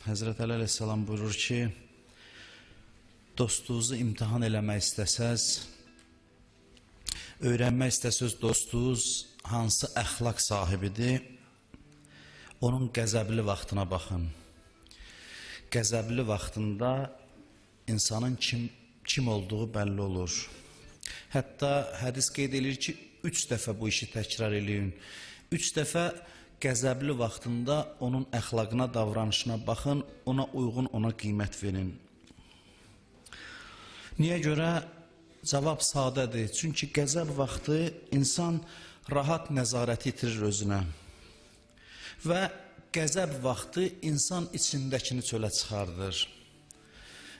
Həzrət Əli əleyhissalam buyurur ki, dostunuzu imtihan eləmək istəsəz, öyrənmək istəsəz dostunuz hansı əxlaq sahibidir, onun qəzəbli vaxtına baxın. Qəzəbli vaxtında insanın kim olduğu bəlli olur. Hətta hədis qeyd edir ki, 3 dəfə bu işi təkrar eləyin. 3 dəfə qəzəbli vaxtında onun əxlaqına, davranışına baxın, ona uyğun, ona qiymət verin. Niyə görə? Cavab sadədir. Çünki qəzəb vaxtı insan rahat nəzarəti itirir özünə. Və qəzəb vaxtı insan içindəkini çölə çıxardır.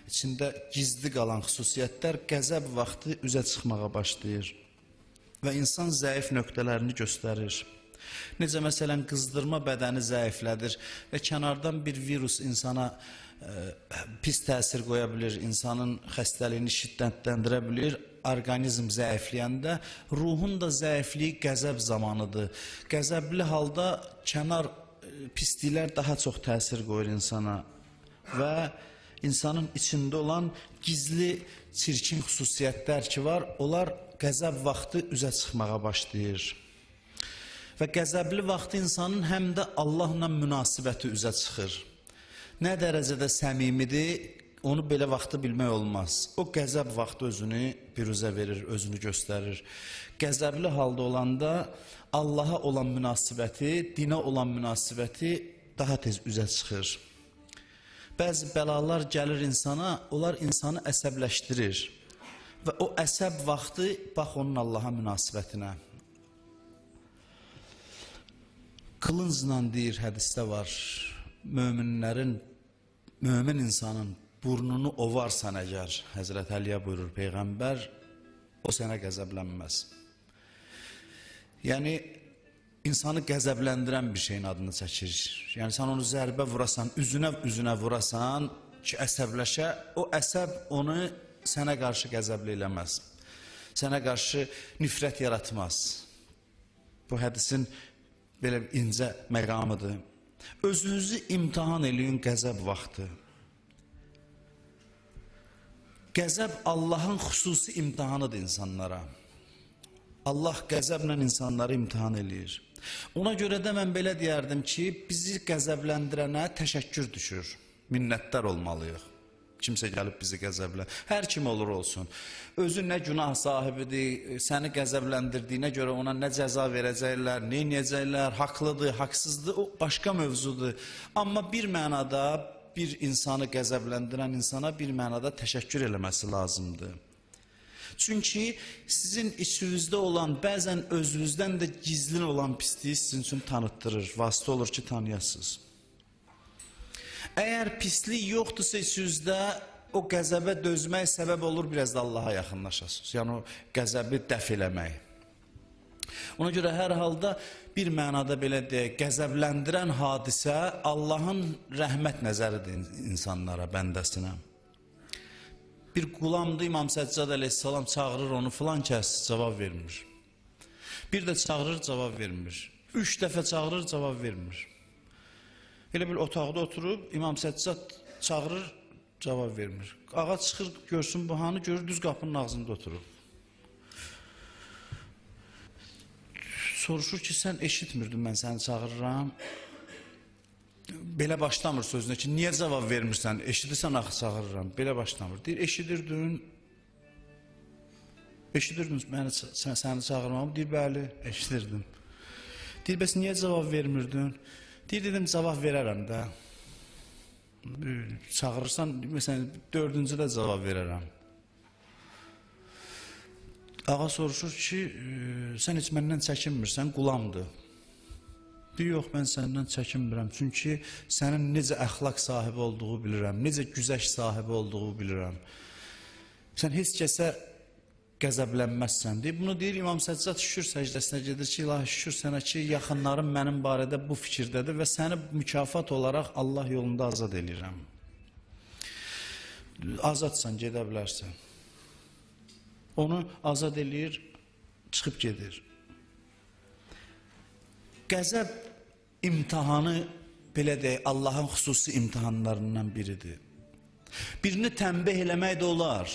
İçində gizli qalan xüsusiyyətlər qəzəb vaxtı üzə çıxmağa başlayır. Və insan zəif nöqtələrini göstərir. Necə məsələn qızdırma bədəni zəiflədir və kənardan bir virus insana pis təsir qoya bilir, insanın xəstəliyini şiddətləndirə bilir. Orqanizm zəifləyəndə ruhun da zəifliyi qəzəb zamanıdır. Qəzəbli halda kənar pisliklər daha çox təsir qoyur insana və insanın içində olan gizli, çirkin xüsusiyyətlər ki var, onlar qəzəb vaxtı üzə çıxmağa başlayır. Və qəzəbli vaxtı insanın həm də Allahla münasibəti üzə çıxır. Nə dərəcədə səmimidir, onu belə vaxtı bilmək olmaz. O qəzəb vaxtı özünü biruzə verir, özünü göstərir. Qəzəbli halda olanda Allaha olan münasibəti, dinə olan münasibəti daha tez üzə çıxır. Bəzi bəlalar gəlir insana, onlar insanı əsəbləşdirir. Və o əsəb vaxtı, bax onun Allaha münasibətinə. Qılıncla deyir, hədisdə var, mömin insanın burnunu ovarsan əgər, Həzrət Əliyə buyurur Peyğəmbər, o sənə qəzəblənməz. Yəni, insanı qəzəbləndirən bir şeyin adını çəkir. Yəni, sən onu zərbə vurasan, üzünə vurasan ki, əsəbləşə, o əsəb onu sənə qarşı qəzəbli eləməz. Sənə qarşı nifrət yaratmaz. Bu hədisin belə incə məqamıdır. Özünüzü imtihan eləyin qəzəb vaxtı. Qəzəb Allahın xüsusi imtihanıdır insanlara. Allah qəzəblə insanları imtihan eləyir. Ona görə də mən belə deyərdim ki, bizi qəzəbləndirənə təşəkkür düşür. Minnətdar olmalıyıq. Kimsə gəlib bizi qəzəblən. Hər kim olur olsun. Özü nə günah sahibidir, səni qəzəbləndirdiyinə görə ona nə cəza verəcəklər, nə edəcəklər, haqlıdır, haqsızdır, o başqa mövzudur. Amma bir mənada bir insanı qəzəbləndirən insana bir mənada təşəkkür eləməsi lazımdır. Çünki sizin içinizdə olan, bəzən özünüzdən də gizlin olan pisliyi sizin üçün tanıtdırır, vasitə olur ki, tanıyasınız. Əgər pislik yoxdursa içinizdə, o qəzəbə dözmək səbəb olur, biraz da Allaha yaxınlaşasınız. Yəni, o qəzəbi dəf eləmək. Ona görə hər halda bir mənada belə deyək, qəzəbləndirən hadisə Allahın rəhmət nəzəridir insanlara, bəndəsinə. Bir qulamdır, İmam Səccad əleyhissalam çağırır onu, filan kəs cavab vermir. Bir də çağırır, cavab vermir. 3 dəfə çağırır, cavab vermir. Elə bir otaqda oturub, İmam Səccad çağırır, cavab vermir. Ağa çıxır, görsün bu hanı, görür, düz qapının ağzında oturub. Soruşur ki, sən eşitmirdin, mən səni çağırıram. Belə başlamır sözünə ki, niyə cavab vermirsən, eşidirsən axı çağırıram, belə başlamır. Deyir, eşidirdin, səni çağırmamı? Deyir, bəli, eşidirdim. Deyir, bəs niyə cavab vermirdin? Deyir, dedim, cavab verərəm də. Çağırırsan, məsələn, 4-cü də cavab verərəm. Ağa soruşur ki, sən heç məndən çəkinmirsən, qulamdır. Deyir, yox, mən səndən çəkinmirəm. Çünki sənin necə əxlaq sahibi olduğu bilirəm, necə güzəş sahibi olduğu bilirəm. Sən heç kəsə qəzəblənməzsən deyib. Bunu deyir İmam Səccad şükür səcdəsinə gedir ki, ilahi şükür sənə ki, yaxınlarım mənim barədə bu fikirdədir və səni mükafat olaraq Allah yolunda azad edirəm. Azadsan, gedə bilərsən. Onu azad eləyir, çıxıb gedir. Qəzəb imtihanı belə deyək, Allahın xüsusi imtihanlarından biridir. Birini tənbih eləmək də olar.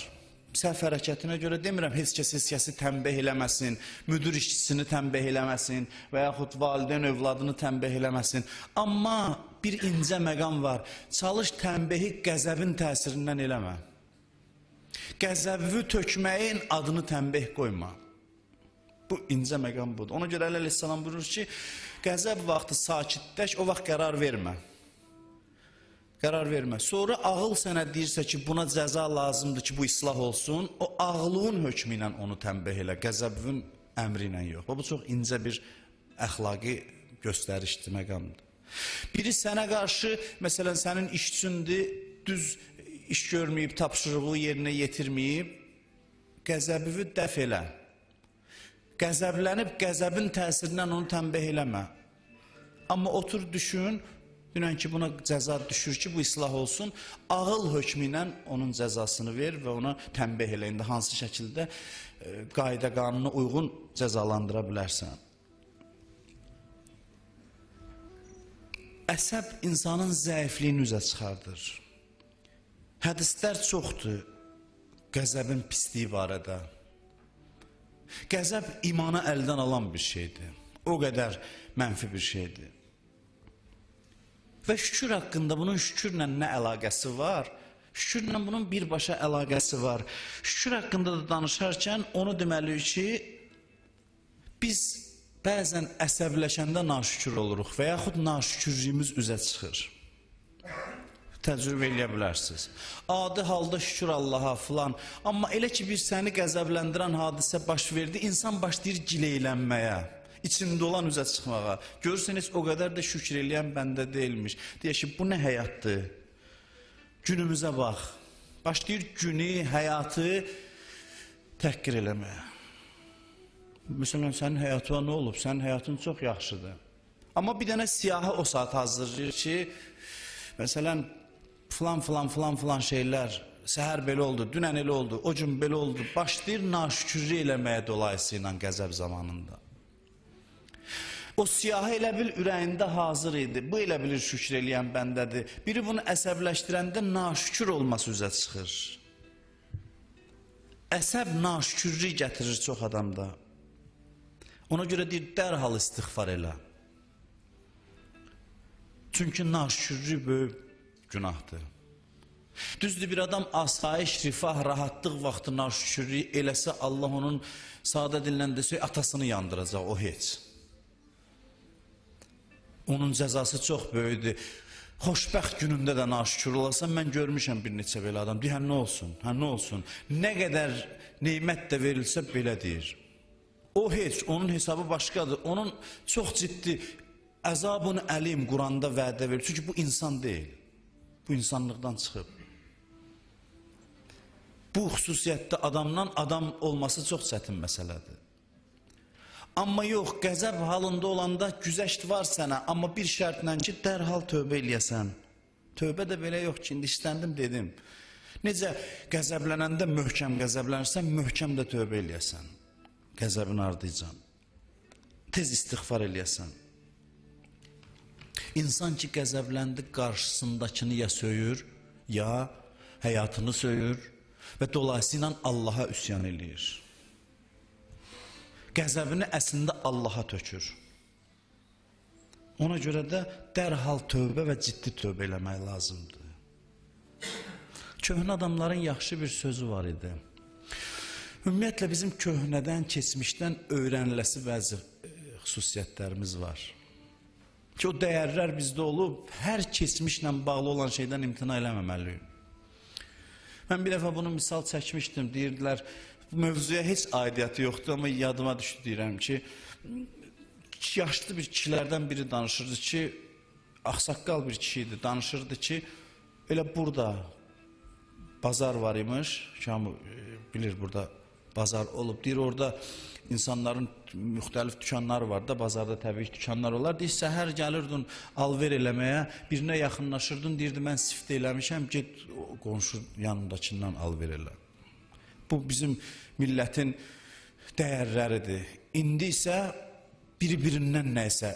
Səhv hərəkətinə görə demirəm, heç kəsi tənbih eləməsin, müdür işçisini tənbih eləməsin və yaxud valideyn övladını tənbih eləməsin. Amma bir incə məqam var, çalış tənbihi qəzəbin təsirindən eləmə. Qəzəbi tökməyin adını tənbih qoyma. Bu incə məqam budur. Ona görə Əleyhisselam buyurur ki, qəzəb vaxtı sakitləş, o vaxt qərar vermə. Qərar vermə. Sonra ağıl sənə deyirsə ki, buna cəza lazımdır ki, bu islah olsun, o ağlığın hökmü ilə onu tənbih elə, qəzəbin əmri ilə yox. Bu çox incə bir əxlaqi göstərişdir, məqamdır. Biri sənə qarşı, məsələn, sənin işçündür, düz iş görməyib, tapşırığı yerinə yetirməyib, qəzəbivi dəf elə. Qəzəblənib, qəzəbin təsirindən onu tənbih eləmə. Amma otur, düşün, dünən ki, buna cəza düşür ki, bu islah olsun, ağıl hökmü ilə onun cəzasını ver və ona tənbih elə. İndi hansı şəkildə qayda qanuna uyğun cəzalandıra bilərsən. Əsəb insanın zəifliyini üzə çıxardır. Hədislər çoxdur qəzəbin pisliyi barədə. Qəzəb imanı əldən alan bir şeydir. O qədər mənfi bir şeydir. Və şükür haqqında bunun şükürlə nə əlaqəsi var? Şükürlə bunun birbaşa əlaqəsi var. Şükür haqqında da danışarkən onu deməliyik ki, biz bəzən əsəbləşəndə naşükür oluruq və yaxud naşükürlüyümüz üzə çıxır. Təcrübə eləyə bilərsiniz. Adi halda şükür Allaha filan. Amma elə ki bir səni qəzəbləndirən hadisə baş verdi, insan başlayır gileylənməyə. İçində olan üzə çıxmağa. Görürseniz o qədər də şükür eləyən bəndə deyilmiş. Deyək ki, bu nə həyatdır? Günümüzə bax. Başlayır günü, həyatı təhqir eləməyə. Məsələn, sənin həyatına nə olub? Sənin həyatın çox yaxşıdır. Amma bir dənə siyahı o saat hazırlayır ki, məsələn, filan şeylər, səhər belə oldu, dünən elə oldu, o gün belə oldu. Başlayır naşükürlük eləməyə dolayısıyla qəzəb zamanında. O siyahı elə bil ürəyində hazır idi. Bu elə bilir şükür eləyən bəndədir. Biri bunu əsəbləşdirəndə naşükür olması üzə çıxır. Əsəb naşükürlük gətirir çox adamda. Ona görə deyir, dərhal istiğfar elə. Çünki naşükürlük böyük günahdır. Düzdür, bir adam asayiş, rifah, rahatlıq vaxtı naşükürlük eləsə, Allah onun sadə dillə desək, atasını yandıracaq, o heç. Onun cəzası çox böyüdür. Xoşbəxt günündə də naşükür olarsan, mən görmüşəm bir neçə belə adam. Deyir, nə olsun, nə olsun. Nə qədər neymət də verilsə belə deyir. O heç, onun hesabı başqadır. Onun çox ciddi əzabın əlim Quranda vədə verir. Çünki bu insan deyil. Bu insanlıqdan çıxıb. Bu xüsusiyyətdə adamdan adam olması çox çətin məsələdir. Amma yox, qəzəb halında olanda güzəşt var sənə, amma bir şərtlə ki, dərhal tövbə eləyəsən. Tövbə də belə yox ki, indi istəndim dedim. Necə qəzəblənəndə möhkəm qəzəblənirsən, möhkəm də tövbə eləyəsən. Qəzəbin ardıcan. Tez istiğfar eləyəsən. İnsan ki, qəzəbləndi, qarşısındakını ya söyür, ya həyatını söyür və dolayısıyla Allaha üsyan eləyir. Qəzəbini əslində Allaha tökür. Ona görə də dərhal tövbə və ciddi tövbə eləmək lazımdır. Köhnə adamların yaxşı bir sözü var idi. Ümumiyyətlə bizim köhnədən, keçmişdən öyrəniləsi bəzi xüsusiyyətlərimiz var. Ki o dəyərlər bizdə olub, hər keçmişlə bağlı olan şeydən imtina eləməməliyim. Mən bir dəfə bunu misal çəkmişdim, deyirdilər, mövzuya heç aidiyyatı yoxdur, amma yadıma düşdü deyirəm ki, yaşlı bir kişilərdən biri danışırdı ki, ağsaqqal bir kişiydi, danışırdı ki, elə burada bazar var imiş, şamı bilir burada bazar olub, deyir orada insanların müxtəlif dükanları var da, bazarda təbii dükanlar olar, deyir, səhər gəlirdin alver eləməyə, birinə yaxınlaşırdın, deyirdi, mən siftə eləmişəm, get qonşu yanındakindən alver elə. Bu bizim millətin dəyərləridir. İndi isə biri-birindən nəysə,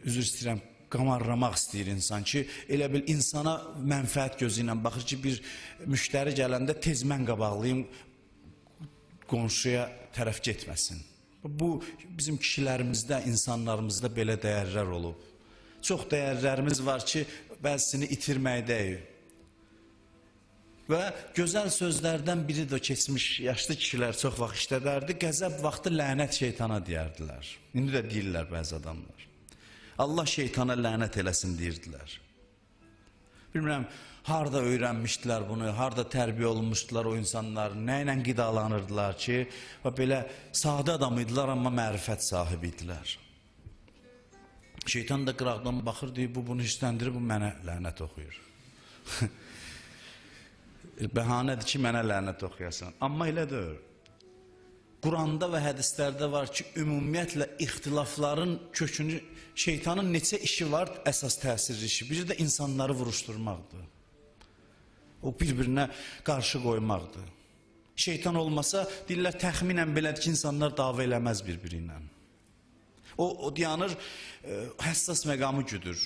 üzr istəyirəm, qamarlamaq istəyir insan ki, elə bil insana mənfəət gözü ilə baxır ki, bir müştəri gələndə tez mən qabaqlayım, qonşuya tərəf getməsin. Bu, bizim kişilərimizdə, insanlarımızda belə dəyərlər olub. Çox dəyərlərimiz var ki, bəzisini itirməkdəyik. Və gözəl sözlərdən biri də keçmiş yaşlı kişilər çox vaxt işlədərdi. Qəzəb vaxtı lənət şeytana deyərdilər. İndi də deyirlər bəzi adamlar. Allah şeytana lənət eləsin deyirdilər. Bilmirəm, harada öyrənmişdilər bunu, harada tərbiyə olmuşdular o insanlar, nə ilə qidalanırdılar ki, və belə sadə adam idilər, amma mərifət sahibi idilər. Şeytan da qıraqdan baxır, deyir, bu bunu istəndirir, bu mənə lənət oxuyur. Bəhanədir ki, mənə lənət oxuyasan. Amma elə deyil. Quranda və hədislərdə var ki, ümumiyyətlə ixtilafların kökünü, şeytanın neçə işi var, əsas təsir işi. Biri də insanları vuruşturmaqdır. O bir-birinə qarşı qoymaqdır. Şeytan olmasa, deyirlər, təxminən belədir ki, insanlar dava eləməz bir-biri ilə. O dayanır, həssas məqamı güdür.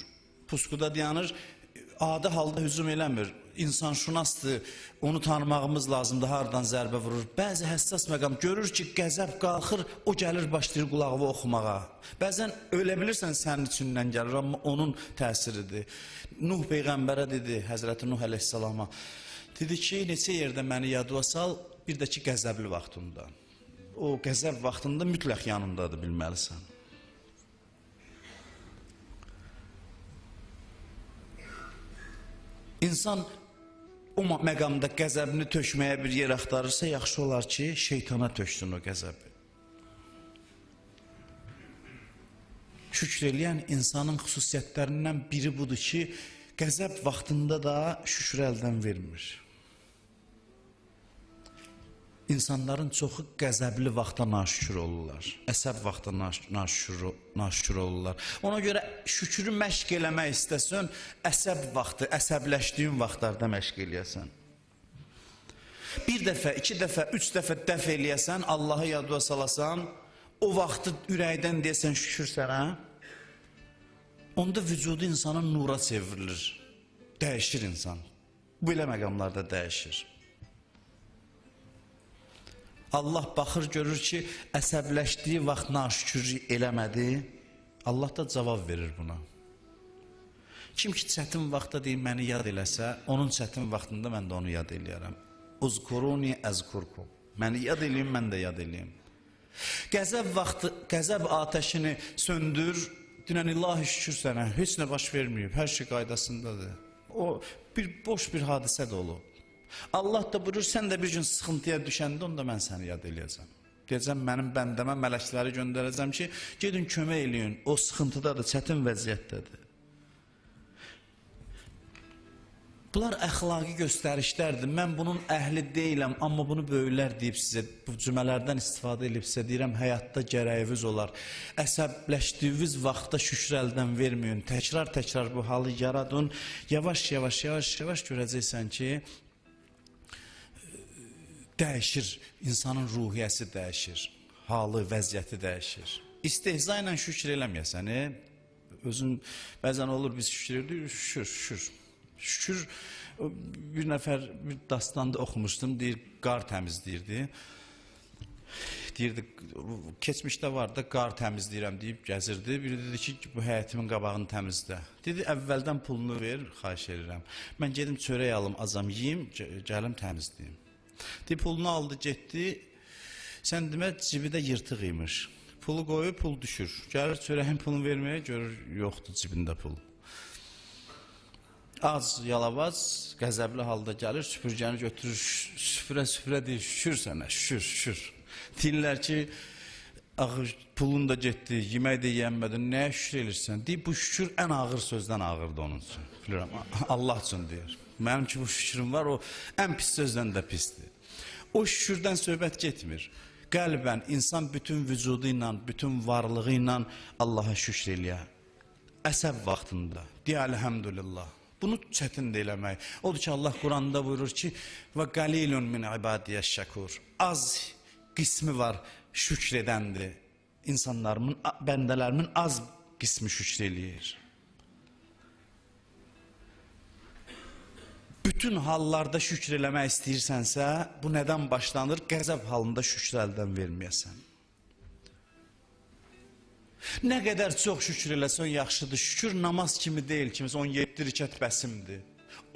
Puskuda dayanır, adi halda hücum eləmir. İnsanşünasdır, onu tanımağımız lazımdır, haradan zərbə vurur. Bəzi həssas məqam görür ki, qəzəb qalxır, o gəlir, başlayır qulağını oxumağa. Bəzən ölə bilirsən sənin içindən gəlir, amma onun təsiridir. Nuh Peyğəmbərə dedi, Həzrəti Nuh əleyhissalama, dedi ki, neçə yerdə məni yadıva sal, bir də ki, qəzəbli vaxtında. O qəzəb vaxtında mütləq yanındadır, bilməlisən. İnsan o məqamda qəzəbini tökməyə bir yer axtarırsa, yaxşı olar ki, şeytana töksün o qəzəbi. Şükür eləyən insanın xüsusiyyətlərindən biri budur ki, qəzəb vaxtında da şükür əldən vermir. İnsanların çoxu qəzəbli vaxta naşükür olurlar. Əsəb vaxta naşükür olurlar. Ona görə şükrü məşq eləmək istəsən, əsəb vaxtı, əsəbləşdiyin vaxtlarda məşq eləyəsən. Bir dəfə, iki dəfə, üç dəfə dəf eləyəsən, Allahı yadıva salasan, o vaxtı ürəkdən deyəsən şükür sənə, onda vücudu insanın nura çevrilir, dəyişir insan. Belə məqamlarda dəyişir. Allah baxır, görür ki, əsəbləşdiyi vaxt naşükürlük eləmədi, Allah da cavab verir buna. Kim ki çətin vaxtda deyir, məni yad eləsə, onun çətin vaxtında mən də onu yad eləyərəm. Uzkuruni əzkurkum. Məni yad eləyim, mən də yad eləyim. Qəzəb vaxtı, qəzəb atəşini söndür, dinən ilahi şükür sənə, heç nə baş verməyib, hər şey qaydasındadır. O, boş bir hadisə də olub. Allah da buyurur, sən də bir gün sıxıntıya düşəndə, onda mən səni yad eləyəcəm. Deyəcəm, mənim bəndəmə mələkləri göndərəcəm ki, gedin kömək eləyin, o sıxıntıdadır, çətin vəziyyətdədir. Bunlar əxlaqi göstərişlərdir. Mən bunun əhli deyiləm, amma bunu böyüklər deyib sizə, bu cümələrdən istifadə edib sizə deyirəm, həyatda gərəyiniz olar. Əsəbləşdiyiniz vaxtda şükür əldən verməyin. Təkrar bu halı yaradın. Yavaş görəcəksən ki, dəyişir, insanın ruhiyyəsi dəyişir, halı, vəziyyəti dəyişir. İstehza ilə şükür eləməyəsən, özün bəzən olur, biz şükür edirik, şükür, bir nəfər bir dastanda oxumuşdum, deyir, qar təmizləyirdi. Deyirdi, keçmişdə var da, qar təmizləyirəm deyib gəzirdi. Biri dedi ki, bu həyətimin qabağını təmizlə. Dedi, əvvəldən pulunu ver, xahiş edirəm. Mən gedim çörək alım, azam yiyim, gəlim təmizləyim. Deyib, pulunu aldı, getdi. Sən demə, cibi də yırtıq imiş. Pulu qoyub, pul düşür. Gəlir çörəyin pulunu verməyə, görür, yoxdur cibində pul. Az, yalavaz, qəzəbli halda gəlir, süpürgəni götürür, süpürə deyir, şükür sənə, şükür. Deyirlər ki, pulun da getdi, yemək də yiyənmədin, nəyə şükür edirsən? Deyir, bu şükür ən ağır sözdən ağırdır onun üçün. Bilirəm, Allah üçün deyir. Mənim ki, bu şükürüm var, o ən pis sözdən də pisdir. O şükürdən söhbət getmir. Qəlbən, insan bütün vücudu ilə, bütün varlığı ilə Allaha şükür eləyər. Əsəb vaxtında, deyə əlhəmdülillah. Bunu çətin də eləmək. Odur ki, Allah Quranda buyurur ki, və qalilun min ibadiyyəş şəkur. Az qismi var, şükür edəndir. İnsanlarımın, bəndələrimin az qismi şükür eləyir. bütün hallarda şükür eləmək istəyirsənsə, bu nədən başlanır? Qəzəb halında şükür əldən verməyəsən. Nə qədər çox şükür eləsən yaxşıdır. Şükür namaz kimi deyil, kimisə 17 rükət bəsimdir.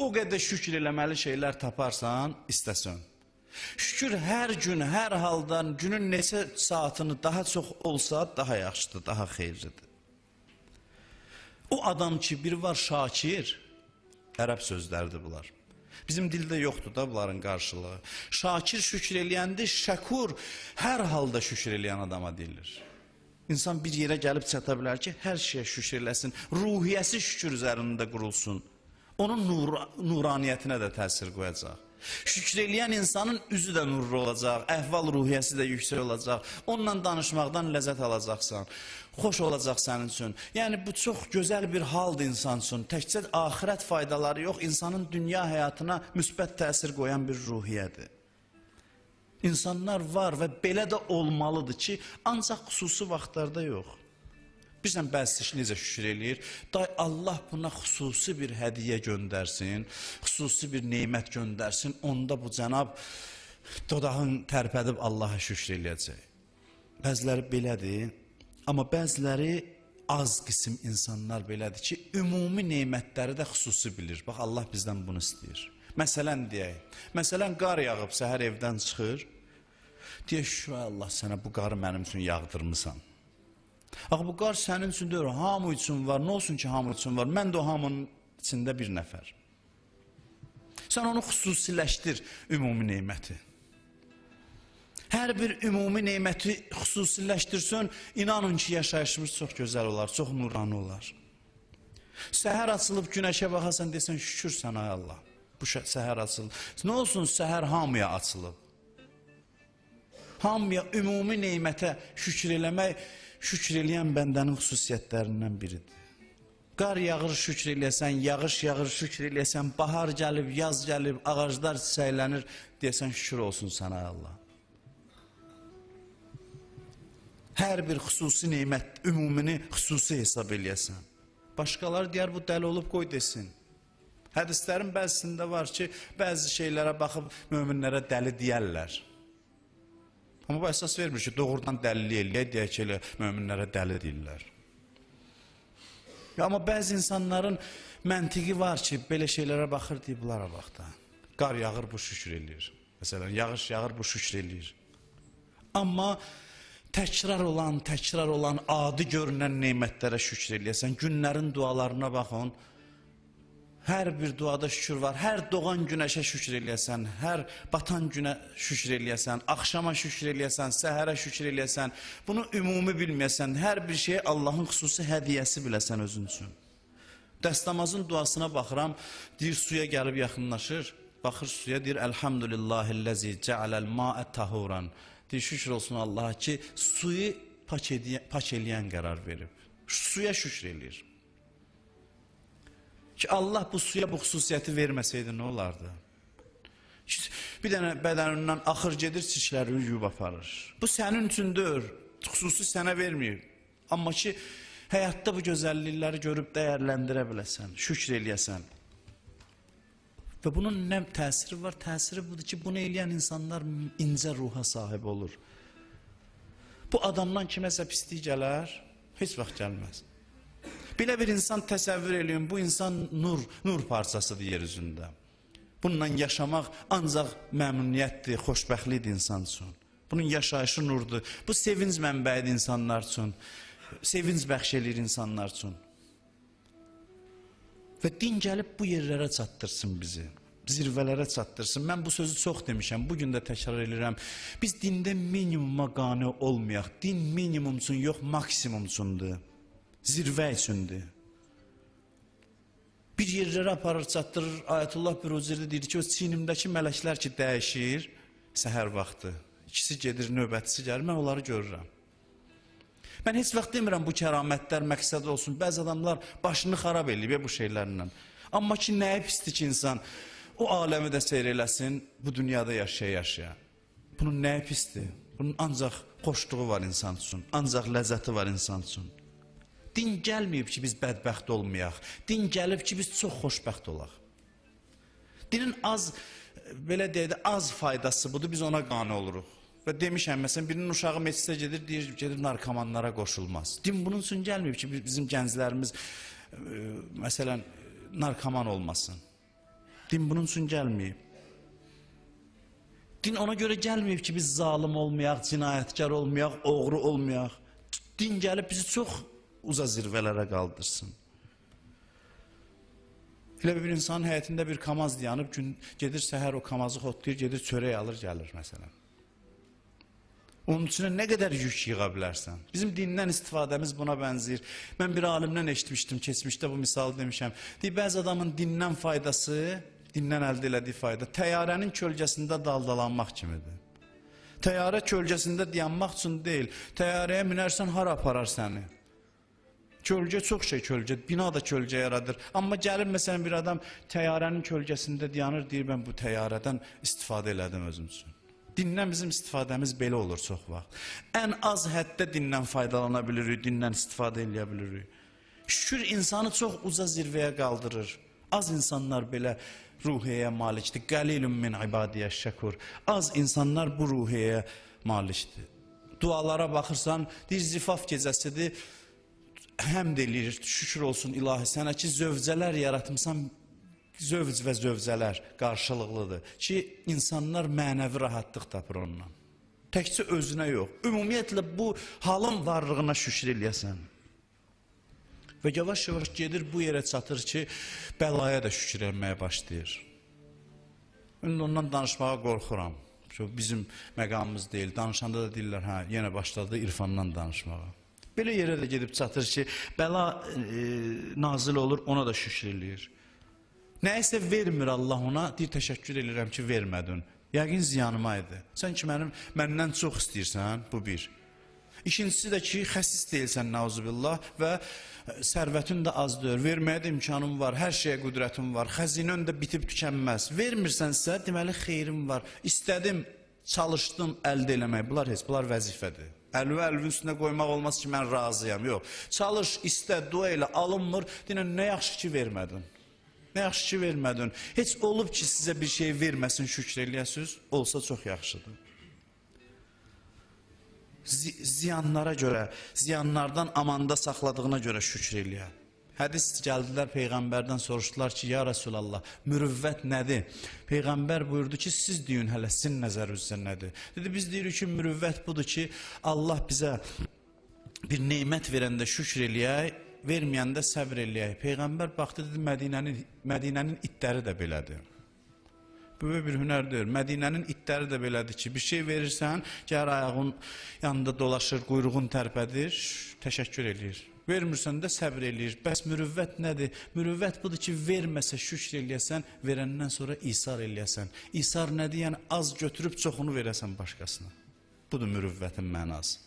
O qədər şükür eləməli şeylər taparsan, istəsən. Şükür hər gün, hər haldan günün neçə saatını daha çox olsa, daha yaxşıdır, daha xeyirlidir. O adam ki, biri var şakir, ərəb sözləridir bunlar. Bizim dildə yoxdur da bunların qarşılığı. Şakir şükür eləyəndir, şəkur hər halda şükür eləyən adama deyilir. İnsan bir yerə gəlib çata bilər ki, hər şeyə şükür eləsin, ruhiyyəsi şükür üzərində qurulsun. Onun nuraniyyətinə də təsir qoyacaq. Şükür eləyən insanın üzü də nurlu olacaq, əhval ruhiyyəsi də yüksək olacaq. Onunla danışmaqdan ləzzət alacaqsan, xoş olacaq sənin üçün. Yəni bu çox gözəl bir haldır insan üçün. Təkcə axirət faydaları yox, insanın dünya həyatına müsbət təsir qoyan bir ruhiyyədir. İnsanlar var və belə də olmalıdır ki, ancaq xüsusi vaxtlarda yox. Bilirsən, bəzisi necə şükür eləyir? Day Allah buna xüsusi bir hədiyyə göndərsin, xüsusi bir neymət göndərsin, onda bu cənab dodağın tərpədib Allaha şükür eləyəcək. Bəziləri belədir, amma bəziləri az qism insanlar belədir ki, ümumi neymətləri də xüsusi bilir. Bax, Allah bizdən bunu istəyir. Məsələn deyək, məsələn qar yağıb, səhər evdən çıxır, deyək, şükür Allah sənə bu qarı mənim üçün yağdırmısan. Axı bu qar sənin üçün deyir, hamı üçün var, nə olsun ki hamı üçün var, mən də o hamının içində bir nəfər. Sən onu xüsusiləşdir, ümumi neyməti. Hər bir ümumi neyməti xüsusiləşdirsən, inanın ki yaşayışımız çox gözəl olar, çox nurani olar. Səhər açılıb günəşə baxasan, desən şükür sənə Allah. Bu səhər açılıb. Nə olsun səhər hamıya açılıb. Hamıya ümumi neymətə şükür eləmək, şükür eləyən bəndənin xüsusiyyətlərindən biridir. Qar yağır şükür eləyəsən, yağış yağır şükür eləyəsən, bahar gəlib, yaz gəlib, ağaclar çiçəklənir, deyəsən şükür olsun sənə Allah. Hər bir xüsusi neymət, ümumini xüsusi hesab eləyəsən. Başqaları deyər, bu dəli olub qoy desin. Hədislərin bəzisində var ki, bəzi şeylərə baxıb möminlərə dəli deyərlər. Amma bu əsas vermir ki, doğrudan dəlili eləyək, deyək ki, elə möminlərə dəli deyirlər. Amma bəzi insanların məntiqi var ki, belə şeylərə baxır, deyib, bunlara bax da. Qar yağır, bu şükür eləyir. Məsələn, yağış yağır, bu şükür eləyir. Amma təkrar olan, adi görünən neymətlərə şükür eləyəsən, günlərin dualarına baxın, hər bir duada şükür var, hər doğan günəşə şükür eləyəsən, hər batan günə şükür eləyəsən, axşama şükür eləyəsən, səhərə şükür eləyəsən, bunu ümumi bilməyəsən, hər bir şeyə Allahın xüsusi hədiyyəsi biləsən özün üçün. Dəstəmazın duasına baxıram, deyir suya gəlib yaxınlaşır, baxır suya, deyir Elhamdülillahilləzi cəaləl ma'ə tahuran. Deyir şükür olsun Allaha ki, suyu pak eləyən qərar verib. Suya şükür eləyir. Ki Allah bu suya bu xüsusiyyəti verməsəydi nə olardı? Bir dənə bədənindən axır gedir, çişlərini yuyub aparır. Bu sənin üçündür, xüsusi sənə verməyib. Amma ki, həyatda bu gözəllikləri görüb dəyərləndirə biləsən, şükür eləyəsən. Və bunun nə təsiri var? Təsiri budur ki, bunu eləyən insanlar incə ruha sahib olur. Bu adamdan kiməsə pislik gələr, heç vaxt gəlməz. Belə bir insan təsəvvür eləyin, bu insan nur parçasıdır yer üzündə. Bununla yaşamaq ancaq məmnuniyyətdir, xoşbəxtlikdir insan üçün. Bunun yaşayışı nurdur. Bu sevinç mənbəyidir insanlar üçün. Sevinç bəxş eləyir insanlar üçün. Və din gəlib bu yerlərə çatdırsın bizi. Zirvələrə çatdırsın. Mən bu sözü çox demişəm, bugün də təkrar edirəm. Biz dində minimuma qane olmayaq. Din minimum üçün yox, maksimum üçündür. Zirvə üçündür. Bir yerlərə aparır, çatdırır. Ayətullah Büruzirdə deyir ki, o çiynimdəki mələklər ki dəyişir səhər vaxtı. İkisi gedir, növbətisi gəlir, mən onları görürəm. Mən heç vaxt demirəm bu kəramətlər məqsəd olsun. Bəzi adamlar başını xarab eləyib bu şeylərlə. Amma ki, nəyə pisdir ki insan o aləmi də seyr eləsin, bu dünyada yaşaya-yaşaya. Bunun nəyə pisdir? Bunun ancaq xoşluğu var insan üçün, ancaq ləzzəti var insan üçün. Din gəlməyib ki, biz bədbəxt olmayaq. Din gəlib ki, biz çox xoşbəxt olaq. Dinin az, belə deyək də, az faydası budur, biz ona qane oluruq. Və demişəm, məsələn, birinin uşağı meclisə gedir, deyir, gedir narkomanlara qoşulmaz. Din bunun üçün gəlməyib ki, bizim gənclərimiz, məsələn, narkoman olmasın. Din bunun üçün gəlməyib. Din ona görə gəlməyib ki, biz zalim olmayaq, cinayətkar olmayaq, oğru olmayaq. Din gəlib bizi çox uza zirvələrə qaldırsın. Elə bir insanın həyətində bir kamaz dayanıb, gedir səhər o kamazı xotlayır, gedir çörək alır, gəlir məsələn. Onun içine ne kadar yük yığa bilərsən. Bizim dindən istifadəmiz buna bənzəyir. Mən bir alimdən eşitmişdim, keçmişdə bu misalı demişəm. Deyir, bəzi adamın dindən faydası, dindən əldə elədiyi fayda, təyyarənin kölgəsində daldalanmaq kimidir. Təyyarə kölgəsində dayanmaq üçün deyil, təyyarəyə minərsən, hara aparar səni? Kölgə çox şey kölgə, bina da kölgə yaradır. Amma gəlir məsələn bir adam təyyarənin kölgəsində dayanır, deyir, mən bu təyyarədən istifadə elədim özüm üçün. Dindən bizim istifadəmiz belə olur çox vaxt. Ən az həddə dindən faydalana bilirik, dindən istifadə eləyə bilirik. Şükür insanı çox uca zirvəyə qaldırır. Az insanlar belə ruhiyyəyə malikdir. Qalilun min ibadiyyəş şəkur. Az insanlar bu ruhiyyəyə malikdir. Dualara baxırsan, deyir, zifaf gecəsidir, həmd eləyir, şükür olsun ilahi sənə ki, zövcələr yaratmışsan, zövc və zövcələr qarşılıqlıdır ki, insanlar mənəvi rahatlıq tapır ondan. Təkcə özünə yox, ümumiyyətlə bu halın varlığına şükür eləyəsən. Və yavaş-yavaş gedir bu yerə çatır ki, bəlaya da şükür etməyə başlayır. Mən ondan danışmağa qorxuram. Bizim məqamımız deyil, danışanda da deyirlər, hə, yenə başladı irfandan danışmağa. Belə yerə də gedib çatır ki, bəla nazil olur, ona da şükür eləyir. Nəyəsə vermir Allah ona, deyir, təşəkkür edirəm ki, vermədin. Yəqin ziyanıma idi. Sən ki, məndən çox istəyirsən, bu bir. İkincisi də ki, xəsis deyilsən, nauzubillah, və sərvətin də azdır, verməyə də imkanım var, hər şeyə qüdrətim var, xəzinən də bitib tükənməz. Vermirsənsə, deməli, xeyrim var. İstədim, çalışdım, əldə eləmək. Bunlar vəzifədir. Əlvin üstünə qoymaq olmaz ki, mən razıyam. Yox, çalış, istə, dua elə, alınmır, deyən, nə yaxşı ki, vermədin. Nə yaxşı ki, vermədin. Heç olub ki, sizə bir şey verməsin, şükür eləyəsiniz, olsa çox yaxşıdır. Ziyanlara görə, ziyanlardan amanda saxladığına görə şükür eləyər. Hədis gəldilər, Peyğəmbərdən soruşdular ki, ya Rasulallah, mürüvvət nədir? Peyğəmbər buyurdu ki, siz deyin hələ, sizin nəzərinizdə nədir? Dedi, biz deyirik ki, mürüvvət budur ki, Allah bizə bir neymət verəndə şükür eləyək, verməyəndə səbr eləyək. Peyğəmbər baxdı, dedi, Mədinənin itləri də belədir. Bu bir hünər deyil. Mədinənin itləri də belədir ki, bir şey verirsən, gəl ayağın yanında dolaşır, quyruğun tərpədir, təşəkkür eləyir. Vermirsən də səbr eləyir. Bəs mürüvvət nədir? Mürüvvət budur ki, verməsə şükür eləyəsən, verəndən sonra isar eləyəsən. İsar nədir? Yəni az götürüb çoxunu verəsən başqasına. Budur mürüvvətin mənası.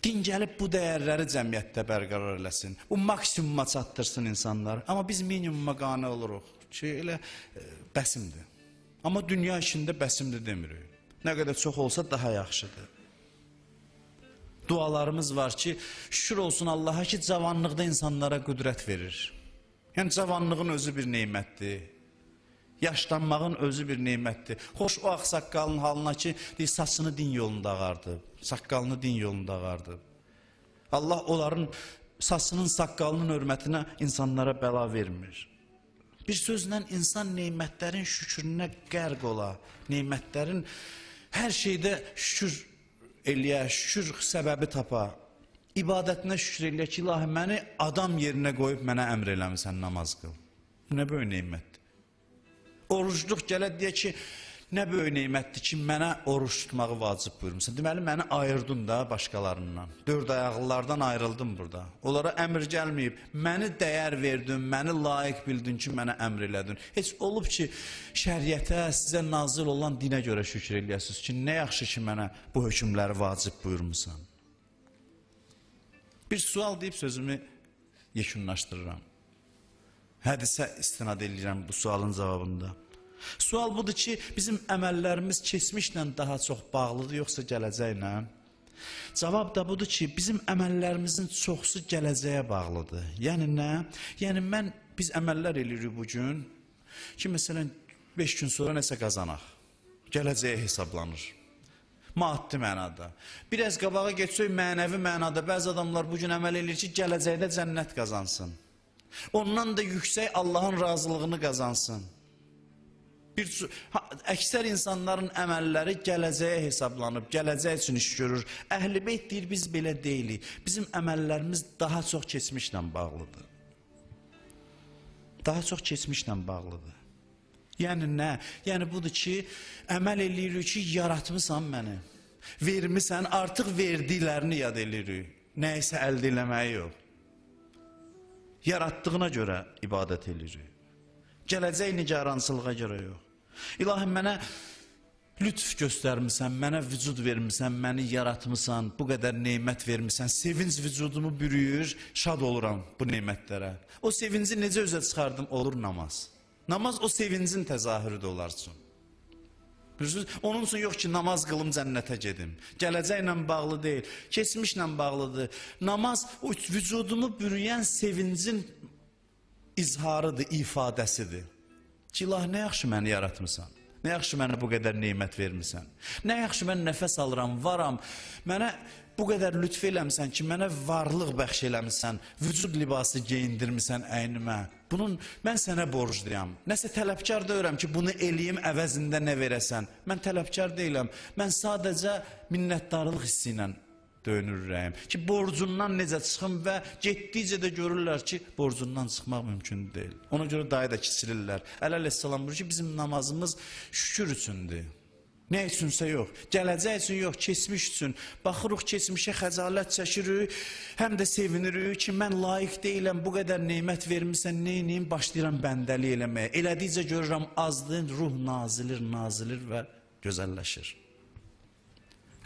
Din gəlib bu dəyərləri cəmiyyətdə bərqərar eləsin. Bu maksimuma çatdırsın insanlar. Amma biz minimuma qane oluruq. Elə bəsimdir. Amma dünya işində bəsimdir demirik. Nə qədər çox olsa daha yaxşıdır. Dualarımız var ki, şükür olsun Allaha ki, cavanlıqda insanlara qüdrət verir. Yəni cavanlığın özü bir neymətdir. Yaşlanmağın özü bir neymətdir. Xoş o ağsaqqalın halına ki, saçını din yolunda ağardıb, saqqalını din yolunda ağardıb. Allah onların saçının, saqqalının hörmətinə insanlara bəla vermir. Bir sözlə insan neymətlərin şükrünə qərq ola, neymətlərin hər şeydə şükür eləyə, şükür səbəbi tapa, ibadətinə şükür eləyə ki, ilahi məni adam yerinə qoyub mənə əmr eləmisən namaz qıl. Nə böyük neymətdir. Orucluq gələ deyə ki, nə böyük neymətdir ki, mənə oruç tutmağı vacib buyurmuşsan. Deməli, məni ayırdın da başqalarından. Dörd ayaqlılardan ayrıldım burada. Onlara əmr gəlməyib. Məni dəyər verdin, məni layiq bildin ki, mənə əmr elədin. Heç olub ki, şəriətə, sizə nazil olan dinə görə şükür eləyəsiniz ki, nə yaxşı ki, mənə bu hökmləri vacib buyurmuşsan. Bir sual deyib sözümü yekunlaşdırıram. Hədisə istinad edirəm bu sualın cavabında. Sual budur ki, bizim əməllərimiz keçmişlə daha çox bağlıdır, yoxsa gələcəklə? Cavab da budur ki, bizim əməllərimizin çoxsu gələcəyə bağlıdır. Yəni nə? Yəni biz əməllər eləyirik bugün, Ki, məsələn, 5 gün sonra nəsə qazanaq. Gələcəyə hesablanır. Maddi mənada. Biraz qabağa geçsək, mənəvi mənada bəzi adamlar bugün əməl edir ki, gələcəkdə cənnət qazansın. Ondan da yüksək Allahın razılığını qazansın. Əksər insanların əməlləri gələcəyə hesablanıb, gələcək üçün iş görür. Əhl-i Beyt deyir, biz belə deyilik. Bizim əməllərimiz daha çox keçmişlə bağlıdır. Daha çox keçmişlə bağlıdır. Yəni nə? Yəni budur ki, əməl eləyirik ki, yaratmısan məni. Vermisən, artıq verdiklərini yad eləyirik. Nəyisə əldə eləməyi yox. Yaratdığına görə ibadət eləyirik. Gələcək nigarançılığa görə yox. İlahim, mənə lütf göstərmisən, mənə vücud vermisən, məni yaratmısan, bu qədər neymət vermisən, sevinç vücudumu bürüyür, şad oluram bu neymətlərə. O sevinci necə üzə çıxardım? Olur namaz. Namaz o sevincin təzahürü də olarsun. Onun üçün yox ki, namaz qılım cənnətə gedim. Gələcəklə bağlı deyil, keçmişlə bağlıdır. Namaz o vücudumu bürüyən sevincin izharıdır, ifadəsidir. Ki, ilah, nə yaxşı məni yaratmısan, nə yaxşı mənə bu qədər neymət vermisən, nə yaxşı mən nəfəs alıram, varam, mənə bu qədər lütf eləmisən ki, mənə varlıq bəxş eləmisən, vücud libası geyindirmisən əynimə. Bunun mən sənə borcluyam. Nəsə tələbkar deyirəm ki, bunu eləyim, əvəzində nə verəsən. Mən tələbkar deyiləm. Mən sadəcə minnətdarlıq hissi ilə dönürəm ki, borcundan necə çıxım və getdikcə də görürlər ki, borcundan çıxmaq mümkün deyil. Ona görə dayı da kiçilirlər. Əleyhissalam buyurur ki, bizim namazımız şükür üçündür. Nə üçünsə yox, gələcək üçün yox, keçmiş üçün. Baxırıq keçmişə xəcalət çəkirik, həm də sevinirik ki, mən layiq deyiləm, bu qədər neymət vermirsən, neyniyim, başlayıram bəndəli eləməyə. Elədikcə görürəm azdır, ruh nazilir və gözəlləşir.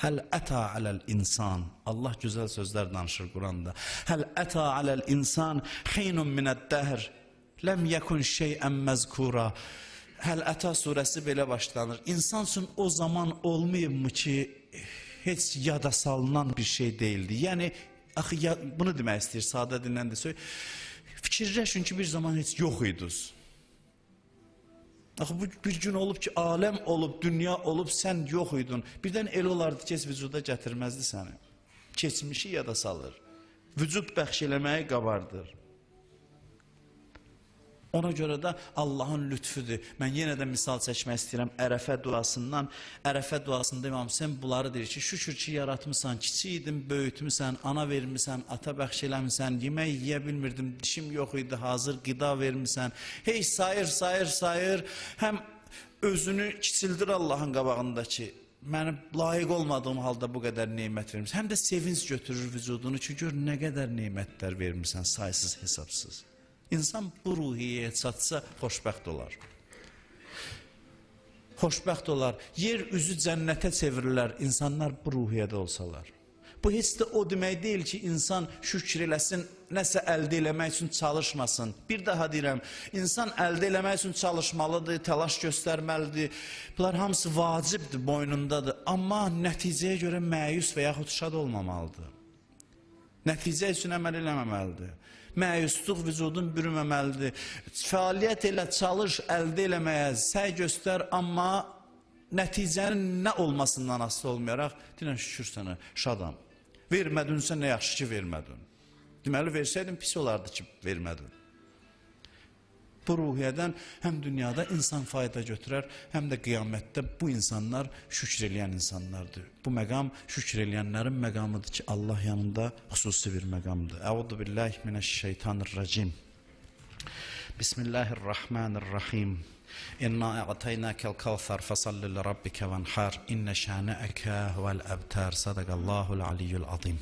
Həl əta aləl insan, Allah gözəl sözlər danışır Quranda. Həl əta aləl insan, xeynun minəd-dəhr, ləm yəkun şeyən məzkura. Həl əta surəsi belə başlanır. İnsan üçün o zaman olmayıb mı ki, heç yada salınan bir şey değildi. Yəni, axı, bunu demək istəyir, sadə dillə də söyləyir. Fikirləşin ki, bir zaman heç yox idiniz. Axı, bir gün olub ki, aləm olub, dünya olub, sən yox idin. Birdən el olardı ki, heç vücuda gətirməzdi səni. Keçmişi yada salır. Vücud bəxş eləməyi qabardır. Ona görə də Allahın lütfüdür. Mən yenə də misal çəkmək istəyirəm Ərəfə duasından. Ərəfə duasında İmam Hüseyin bunları deyir ki, şükür ki, yaratmısan, kiçik idin, böyütmüsən, ana vermisən, ata bəxş eləmisən, yemək yeyə bilmirdim, dişim yox idi, hazır qida vermisən. Hey, sayır, həm özünü kiçildir Allahın qabağında ki, mənim layiq olmadığım halda bu qədər neymət vermisən. Həm də sevinç götürür vücudunu ki, gör nə qədər neymətlər vermisən, saysız, hesabsız. İnsan bu ruhiyyəyə çatsa xoşbəxt olar. Xoşbəxt olar. Yer üzü cənnətə çevirirlər, insanlar bu ruhiyyədə olsalar. Bu heç də o demək deyil ki, insan şükür eləsin, nəsə əldə eləmək üçün çalışmasın. Bir daha deyirəm, insan əldə eləmək üçün çalışmalıdır, təlaş göstərməlidir. Bunlar hamısı vacibdir, boynundadır. Amma nəticəyə görə məyus və yaxud şad olmamalıdır. Nəticə üçün əməl eləməməlidir. Məyusluq vücudun bürüməməlidir. Fəaliyyət elə, çalış, əldə eləməyə, səy göstər, amma nəticənin nə olmasından asılı olmayaraq, deyilən şükür sənə, şadam. Vermədinsə nə yaxşı ki, vermədin. Deməli, versəydin, pis olardı ki, vermədin. Bu ruhiyyədən həm dünyada insan fayda götürər, həm də qiyamətdə bu insanlar şükür eləyən insanlardır. Bu məqam şükür eləyənlərin məqamıdır ki, Allah yanında xüsusi bir məqamdır. Əuzu billahi minəşşeytanirracim. Bismillahirrahmanirrahim. İnna a'taynakal kavsar fasalli li rabbika vanhar. İnne şana'aka huvel abtar. Sadaqallahul aliyyul azim.